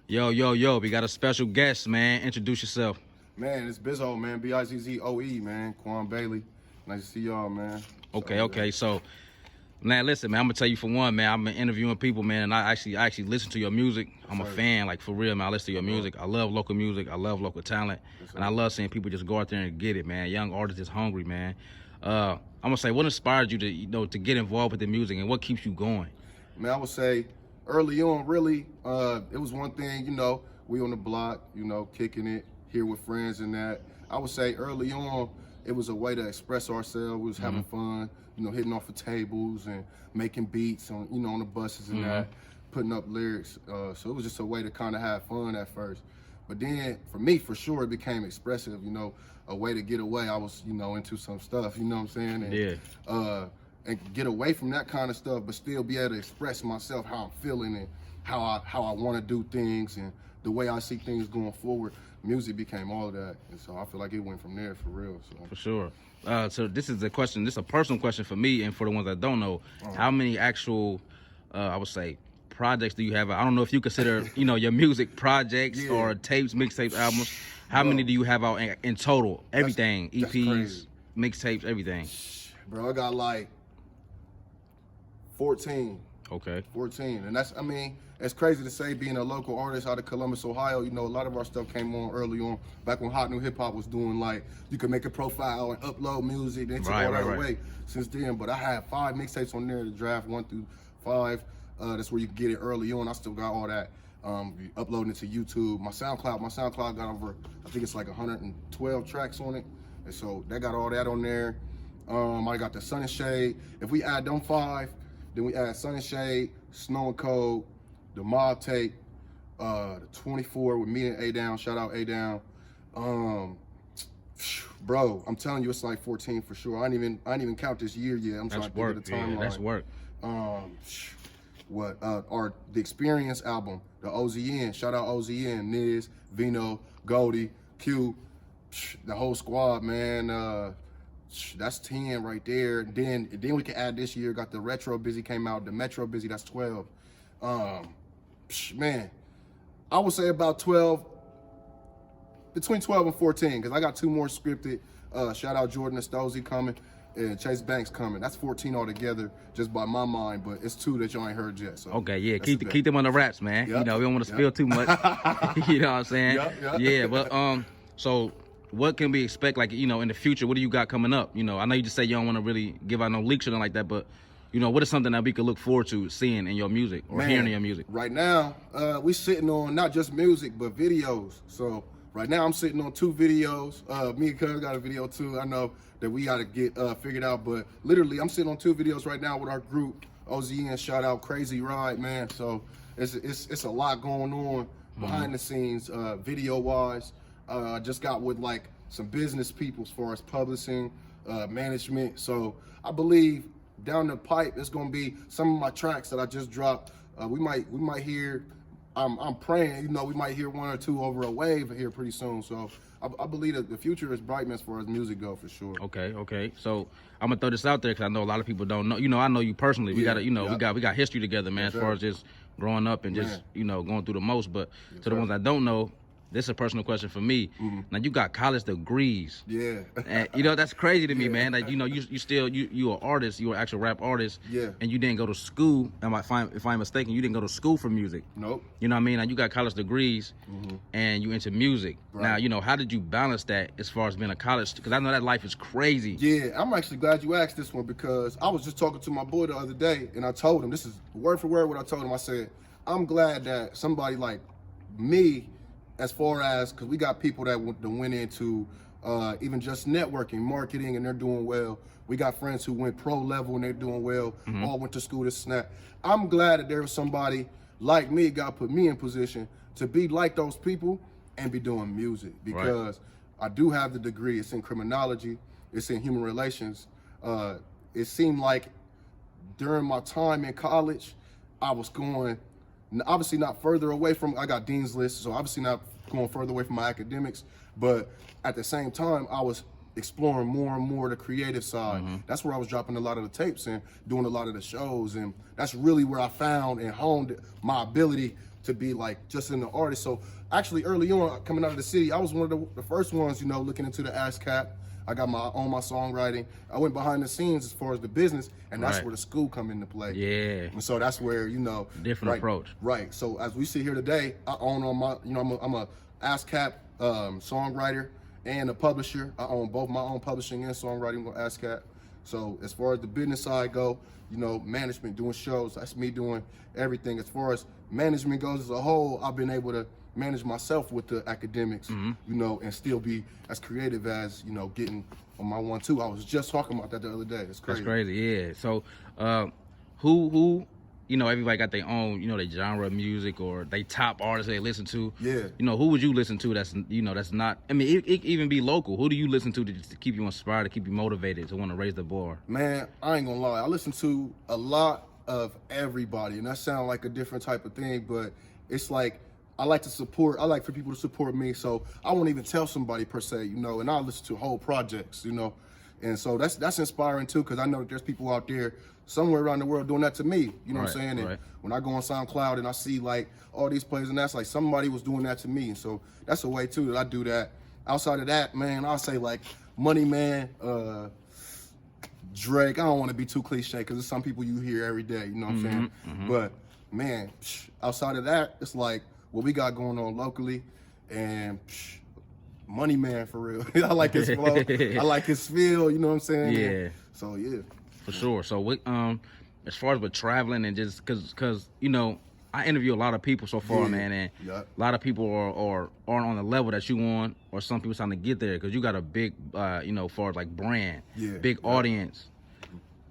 Yo, we got a special guest, man. Introduce yourself. Man, it's Bizzoe, man. Bizzoe, man. Quan Bailey. Nice to see y'all, man. Okay. So, now listen, man. I'm gonna tell you for one, man. I've been interviewing people, man, and I actually listen to your music. I'm a fan, like for real, man. I listen to your music. I love local music. I love local talent, and I love seeing people just go out there and get it, man. Young artists is hungry, man. I'm gonna say, what inspired you to, to get involved with the music, and what keeps you going? Man, I would say early on, really, it was one thing, we on the block, kicking it here with friends and that. I would say early on, it was a way to express ourselves. We was having fun, hitting off of tables and making beats on, on the buses and that, putting up lyrics. So it was just a way to kind of have fun at first. But then for me, for sure, it became expressive, a way to get away. I was, into some stuff, you know what I'm saying? And, and get away from that kind of stuff, but still be able to express myself, how I'm feeling and how I want to do things and the way I see things going forward. Music became all of that, and so I feel like it went from there for real. So for sure. So this is a question. This is a personal question for me, and for the ones that don't know, how many actual, I would say, projects do you have? I don't know if you consider, your music projects or tapes, mixtapes, albums. How many do you have out in total? Everything, EPs, mixtapes, everything. Bro, I got like 14. Okay. 14. And it's crazy to say, being a local artist out of Columbus, Ohio, a lot of our stuff came on early on, back when Hot New Hip Hop was doing, like, you could make a profile and upload music. They took all that away since then. But I had 5 mixtapes on there to draft 1 through 5. That's where you can get it early on. I still got all that. Uploading it to YouTube. My SoundCloud got over, I think it's like 112 tracks on it. And so they got all that on there. I got the Sun and Shade. If we add them 5, then we add Sun and Shade, Snow and Cold, the Mob Tape, the 24 with me and A-Down. Shout out A-Down. Bro, I'm telling you, it's like 14 for sure. I ain't even count this year yet. I'm trying to think of the timeline. That's work. The Experience album, the OZN. Shout out OZN, Niz, Vino, Goldie, Q, the whole squad, man. That's 10 right there. Then we can add this year. Got the Retro Busy came out. The Metro Busy, that's 12. Man, I would say about 12, between 12 and 14, because I got 2 more scripted. Shout out Jordan Estozzi coming and Chase Banks coming. That's 14 altogether, just by my mind, but it's 2 that y'all ain't heard yet. So okay, yeah, keep them on the wraps, man. Yep. We don't want to spill too much. You know what I'm saying? Yep. Yeah, but so what can we expect, like, in the future? What do you got coming up? I know you just say you don't want to really give out no leaks or nothing like that, but what is something that we could look forward to seeing in your music or hearing in your music? Right now, we sitting on not just music, but videos. So right now I'm sitting on 2 videos. Me and Cuz got a video too. I know that we got to get figured out, but literally I'm sitting on 2 videos right now with our group, OZN. Shout out Crazy Ride, man. So it's a lot going on behind the scenes, video wise. I just got with like some business people as far as publishing, management. So I believe down the pipe, it's gonna be some of my tracks that I just dropped. We might hear. I'm praying, we might hear 1 or 2 over a wave here pretty soon. So I believe that the future is bright, man, as far as music go, for sure. Okay. So I'm gonna throw this out there because I know a lot of people don't know. I know you personally. We got history together, man. As far as just growing up and just going through the most. But to the ones that don't know, this is a personal question for me. Now you got college degrees. Yeah. And that's crazy to me, man. Like you an artist, you an actual rap artist. Yeah. And you didn't go to school. If I'm mistaken, you didn't go to school for music. Nope. You know what I mean? Now you got college degrees, and you into music. Right. Now how did you balance that as far as being a college? Because I know that life is crazy. Yeah, I'm actually glad you asked this one, because I was just talking to my boy the other day, and I told him, this is word for word what I told him. I said, I'm glad that somebody like me, as far as, because we got people that went into even just networking, marketing, and they're doing well. We got friends who went pro level and they're doing well, all went to school to snap. I'm glad that there was somebody like me, God put me in position to be like those people and be doing music, because I do have the degree. It's in criminology, it's in human relations. It seemed like during my time in college, I was going, obviously not further away from, I got Dean's List, so obviously not going further away from my academics, but at the same time, I was exploring more and more the creative side. That's where I was dropping a lot of the tapes and doing a lot of the shows, and that's really where I found and honed my ability to be like just in the artist. So actually early on, coming out of the city, I was one of the first ones, you know, looking into the ASCAP. I got my songwriting. I went behind the scenes as far as the business, and that's where the school come into play. Yeah. And so that's where, you know, different approach. Right. So as we sit here today, I own on my, you know, I'm a ASCAP songwriter and a publisher. I own both my own publishing and songwriting with ASCAP. So as far as the business side go, you know, management, doing shows, that's me doing everything. As far as management goes as a whole, I've been able to manage myself with the academics, you know, and still be as creative as, you know, getting on my 1-2. I was just talking about that the other day. It's crazy. That's crazy, yeah. So who you know, everybody got their own, you know, their genre of music or they top artists they listen to. Yeah. You know, who would you listen to that's, you know, that's not, I mean, it can even be local. Who do you listen to keep you inspired, to keep you motivated, to want to raise the bar? Man, I ain't gonna lie. I listen to a lot of everybody, and that sounds like a different type of thing, but it's like, I like for people to support me, so I won't even tell somebody per se, you know, and I listen to whole projects, you know, and so that's inspiring too, because I know that there's people out there somewhere around the world doing that to me, you know what I'm saying? And when I go on SoundCloud and I see like all these plays, and that's like somebody was doing that to me, and so that's a way too that I do that. Outside of that, man, I'll say like Money Man, Drake. I don't want to be too cliche because there's some people you hear every day, you know what I'm saying? But man, outside of that, it's like what we got going on locally, and Money Man for real. I like his flow. I like his feel. You know what I'm saying? Yeah. And so yeah. For sure. So what, as far as with traveling and just cause you know, I interview a lot of people so far, man, and a lot of people aren't on the level that you on, or some people trying to get there, because you got a big, you know, as far as like brand, big audience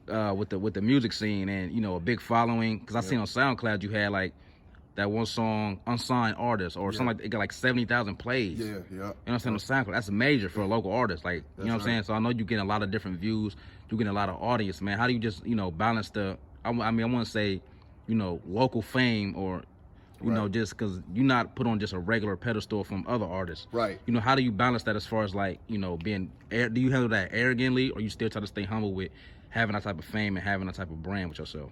with the music scene, and you know, a big following. Because I seen on SoundCloud you had like that one song, Unsigned Artist, or something like, it got like 70,000 plays. You know what I'm saying, on SoundCloud. That's major for a local artist, like, you know what I'm saying? So I know you getting a lot of different views, you getting a lot of audience, man. How do you just, you know, balance the, I mean, I want to say, you know, local fame, or, you know, just because you're not put on just a regular pedestal from other artists. You know, how do you balance that as far as like, you know, being, do you handle that arrogantly, or you still try to stay humble with having that type of fame and having that type of brand with yourself?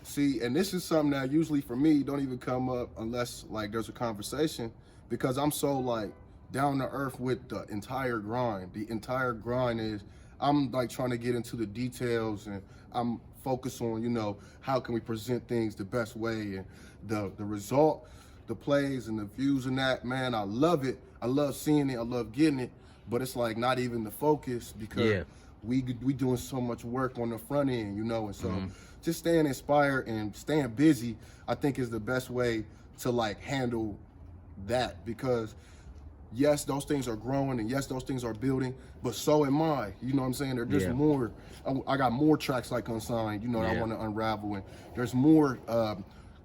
See, and this is something that usually for me don't even come up unless like there's a conversation, because I'm so like down to earth with the entire grind. The entire grind is, I'm like trying to get into the details, and I'm focused on, you know, how can we present things the best way, and the result, the plays and the views and that, man, I love it. I love seeing it. I love getting it, but it's like not even the focus, because we doing so much work on the front end, you know, and so just staying inspired and staying busy, I think, is the best way to like handle that, because yes, those things are growing, and yes, those things are building, but so am I, you know what I'm saying? There's more, I got more tracks like Unsigned, you know, that I want to unravel, and there's more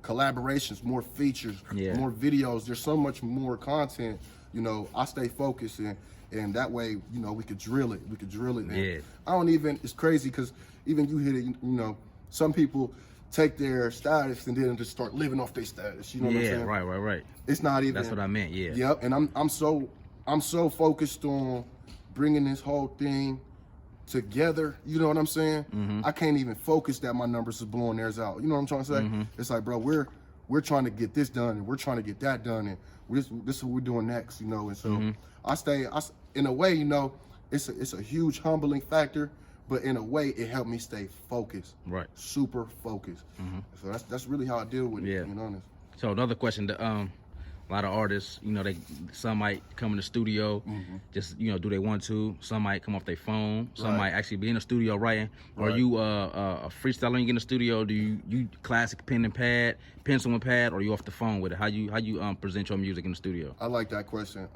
collaborations, more features, more videos. There's so much more content, you know. I stay focused, and that way, you know, we could drill it. And I don't even, it's crazy, because even you hit it, you know, some people take their status and then just start living off their status, you know what I'm saying? Right. It's not even. That's what I meant, And I'm so focused on bringing this whole thing together, you know what I'm saying? I can't even focus that my numbers is blowing theirs out, you know what I'm trying to say? It's like, bro, we're trying to get this done, and we're trying to get that done, and this is what we're doing next, you know. And so I in a way, you know, it's a huge humbling factor, but in a way it helped me stay focused, super focused. So that's really how I deal with it, being honest. So another question, a lot of artists, you know, some might come in the studio, just, you know, do they want to. Some might come off their phone. Some might actually be in the studio writing. Are you a freestyler when you get in the studio? Do you classic pen and pad, pencil and pad, or are you off the phone with it? How you present your music in the studio? I like that question.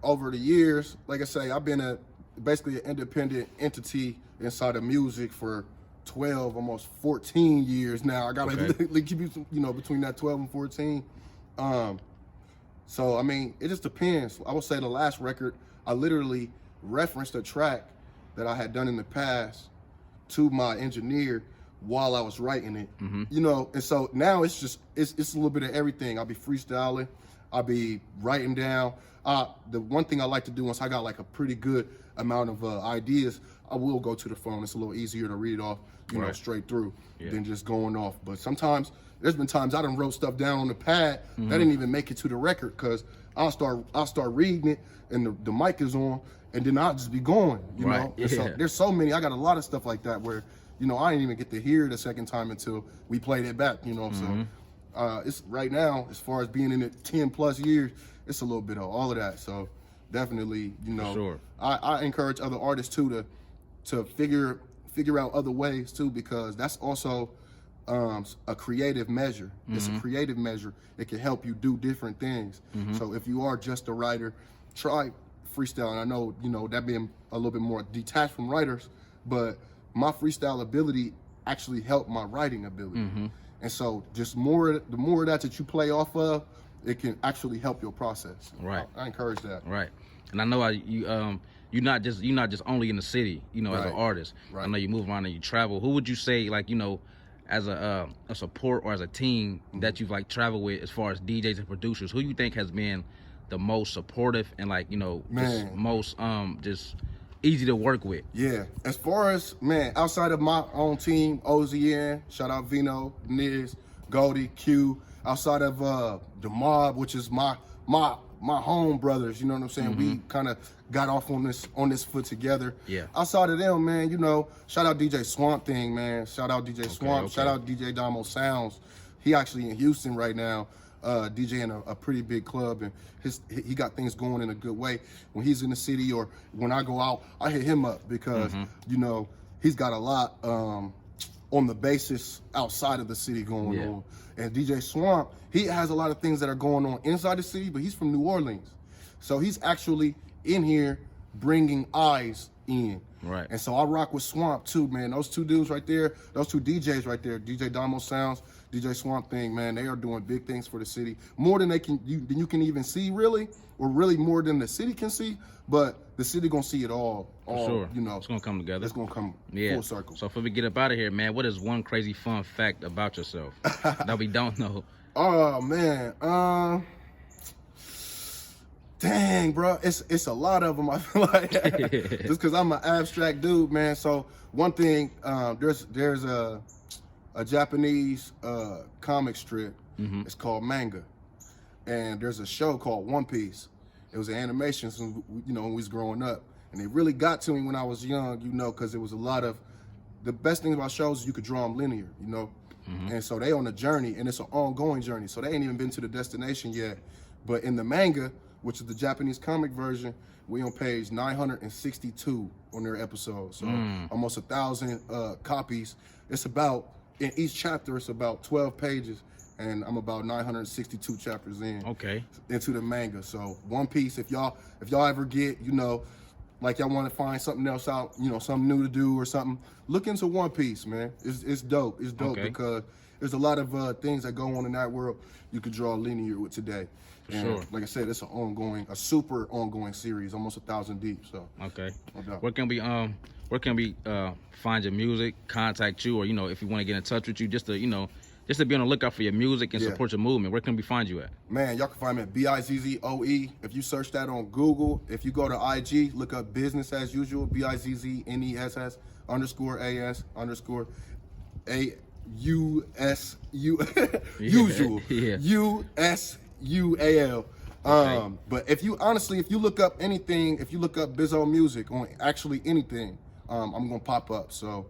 Over the years, like I say, I've been basically an independent entity inside of music for 12, almost 14 years now. I gotta keep you know, between that 12 and 14. So, I mean, it just depends. I would say the last record, I literally referenced a track that I had done in the past to my engineer while I was writing it, you know? And so now it's a little bit of everything. I'll be freestyling, I'll be writing down. The one thing I like to do, once I got like a pretty good amount of ideas, I will go to the phone. It's a little easier to read it off, you know, straight through than just going off. But sometimes there's been times I done wrote stuff down on the pad that didn't even make it to the record because I'll start reading it and the mic is on and then I'll just be going, you know. Yeah. So, there's so many. I got a lot of stuff like that where, you know, I didn't even get to hear it a second time until we played it back, you know. So it's right now, as far as being in it 10 plus years, it's a little bit of all of that. So definitely, you know, sure. I encourage other artists too to figure out other ways too, because that's also a creative measure. It's a creative measure. It can help you do different things. So if you are just a writer, try freestyle. And I know, you know, that being a little bit more detached from writers, but my freestyle ability actually helped my writing ability. And so just the more of that you play off of, it can actually help your process. Right. I encourage that. Right. And I know you're not just only in the city, you know, as an artist. Right. I know you move around and you travel. Who would you say, like, you know, as a support or as a team that you've like traveled with as far as DJs and producers, who you think has been the most supportive and like, you know, just most just easy to work with? Yeah, as far as, man, outside of my own team, OZN, shout out Vino, Niz, Goldie, Q, outside of the Mob, which is my home brothers, you know what I'm saying? We kind of got off on this foot together. Yeah. Outside of them, man, you know, shout out DJ Swamp Thing, man. Shout out DJ Swamp. Shout out DJ Damo Sounds. He actually in Houston right now, DJing a pretty big club, and he got things going in a good way. When he's in the city or when I go out, I hit him up because, you know, he's got a lot on the basis outside of the city going on. And DJ Swamp, he has a lot of things that are going on inside the city, but he's from New Orleans. So he's actually in here bringing eyes in. Right. And so I rock with Swamp too, man. Those two dudes right there, those two DJs right there, DJ Damo Sounds, DJ Swamp Thing, man, they are doing big things for the city. More than you can even see, really, or really more than the city can see. But the city gonna see it all. Sure. You know, it's gonna come together. It's gonna come full circle. So before we get up out of here, man, what is one crazy fun fact about yourself that we don't know? Oh man, dang, bro, it's a lot of them. I feel like just because I'm an abstract dude, man. So one thing, there's a Japanese comic strip. It's called manga, and there's a show called One Piece. It was an animation, you know, when we was growing up, and it really got to me when I was young, you know, because it was a lot of the best thing about shows is you could draw them linear, you know. And so they on a journey, and it's an ongoing journey. So they ain't even been to the destination yet. But in the manga, which is the Japanese comic version, we on page 962 on their episode. So almost 1,000 copies. It's about, in each chapter, it's about 12 pages. And I'm about 962 chapters into the manga. So One Piece, if y'all ever get, you know, like y'all want to find something else out, you know, something new to do or something, look into One Piece, man. It's dope. It's dope because there's a lot of things that go on in that world you could draw linear with today. And like I said, it's a super ongoing series, almost 1,000 deep. So where can we find your music, contact you, or you know, if you want to get in touch with you, just to be on the lookout for your music and support your movement? Where can we find you at? Man, y'all can find me at Bizzoe. If you search that on Google, if you go to IG, look up Business As Usual, BIZZNESS _AS usual USUAL. But if you look up anything, if you look up Bizzoe music on actually anything, I'm gonna pop up. So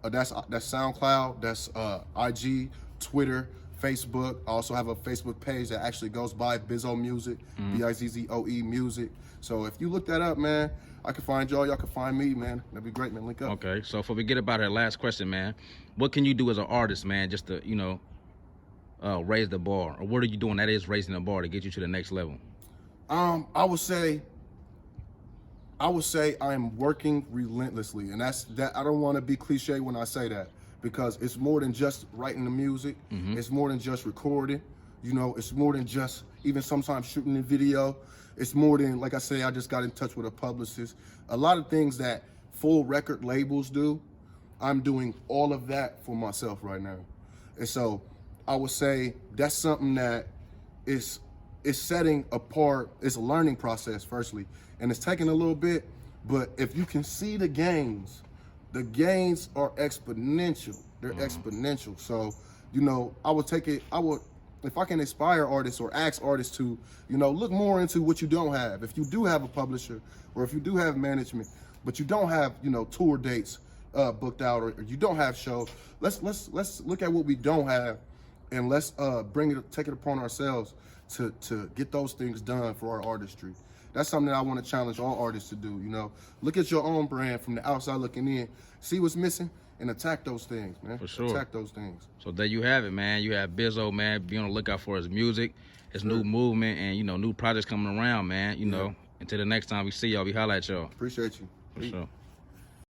that's SoundCloud, that's IG, Twitter, Facebook. I also have a Facebook page that actually goes by Bizzoe Music, BIZZOE Music. So if you look that up, man, I can find y'all can find me, man. That'd be great, man. Link up. Okay, so before we get about our last question, man, what can you do as an artist, man, just to, you know, raise the bar? Or what are you doing that is raising the bar to get you to the next level? I would say I'm working relentlessly, and that's that. I don't want to be cliche when I say that, because it's more than just writing the music. It's more than just recording. You know, it's more than just even sometimes shooting the video. It's more than, like I say, I just got in touch with a publicist. A lot of things that full record labels do, I'm doing all of that for myself right now. And so I would say that's something that is setting apart. It's a learning process, firstly, and it's taking a little bit, but if you can see the gains are exponential. They're exponential. So you know, I would, if I can inspire artists or ask artists to, you know, look more into what you don't have. If you do have a publisher or if you do have management, but you don't have, you know, tour dates booked out, or you don't have shows, let's look at what we don't have, and let's take it upon ourselves to get those things done for our artistry. That's something that I want to challenge all artists to do. You know, look at your own brand from the outside looking in, see what's missing, and attack those things, man. For sure. Attack those things. So there you have it, man. You have Bizzoe, man. Be on the lookout for his music, his new movement, and, you know, new projects coming around, man. You know, until the next time we see y'all, we holla at y'all. Appreciate you. For sure.